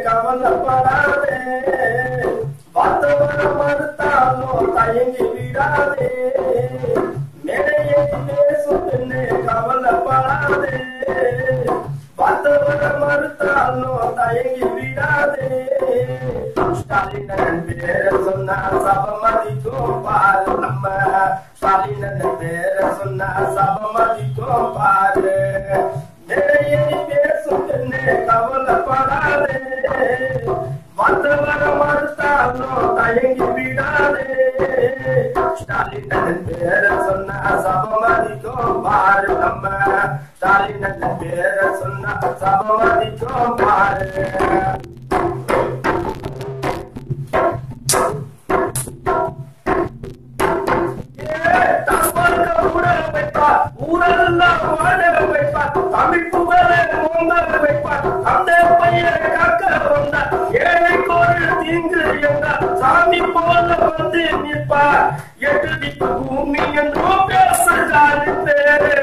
கவலைப்படாதே, பார்த்தவர மறுத்தாலும் தயங்கி விடாதே. மேடையை பேசுன்னு கவலைப்படாதே, பார்த்தவர மறுத்தாலும் தயங்கி விடாதே. ஸ்டாலின் பேர சொன்னா சபமதிக்கும் பாரு, நம்ம ஸ்டாலின் பேர சொன்னா சபமதிக்கும் பாரு. மேடையை பேசுன்னு கவலைப்படாதே, மற்றவர மறுத்தாலும் தயங்கி விடாதே. ஸ்டாலின் பேர சொன்னா சபமதிக்கும் பாரு, நம்ம ஸ்டாலின் பேர சொன்னா சபமதிக்கும் பாரு. ஊரெல்லாம் வாழ வைப்பார், தமிழ் புகழை ஓங்க வைப்பார். அந்த பையன் காக்க வந்தார், ஏழை கோயில் தீங்கு என்றார். சாமி போல வந்து நிற்பார், எட்டு பூமி என்றும் பேசுகிறாரு பேரு.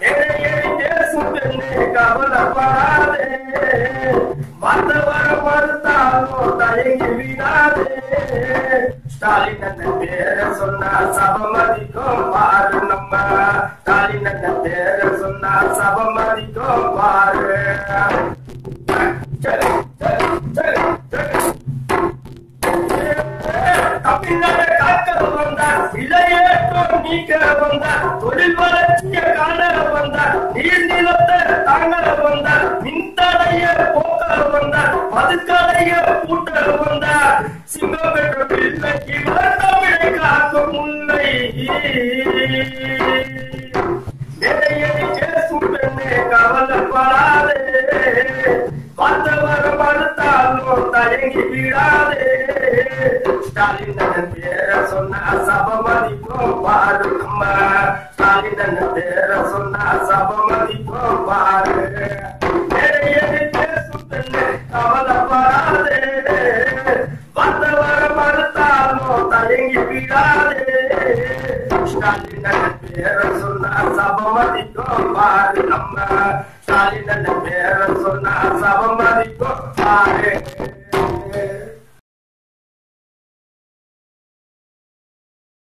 மேடையை பேசும் பெண்ணே கவலைப்படாதே, மற்றவர மறுத்தாலும் தயங்கி விடாதே. ஸ்டாலின் பேர சொன்னா சபமதிக்கும் பாரு, நம்ம ஸ்டாலின் பேர சொன்னா சபமதிக்கும் பாரு. தமிழ்நாடு காக்க வந்தார், இளையேற்றம் நீக்க வந்தார். தொழில் வளர்ச்சிய காண வந்தார், நீர் நிலத்தை தாங்க வந்தார். மின்தடைய போக்க வந்தார், மதுக்கடைய பூட்ட வந்தார். சிங்கம் பெற்ற பிள்ளைக்கு தமிழை காக்கும் முல்லை. மேடையை பேசும் பெண்ணே கவலைப்படாதே, பார்த்தவர மறுத்தாலும் தயங்கி விடாதே. ஸ்டாலின் பேர சொன்னா சபமதிக்கும் பாரு, நம்ம ஸ்டாலின் பேர சொன்னா சபமதிக்கும் பாரு. மேடையை பேசும் பெண்ணே கவலைப்படாதே, பார்த்தவர மறுத்தாலும் தயங்கி விடாதே. ஸ்டாலின் பேர சொன்னா சபமதிக்கும் பாரு, நம்ம ஸ்டாலின் பேர சொன்னா சபமதிக்கும் பாரு.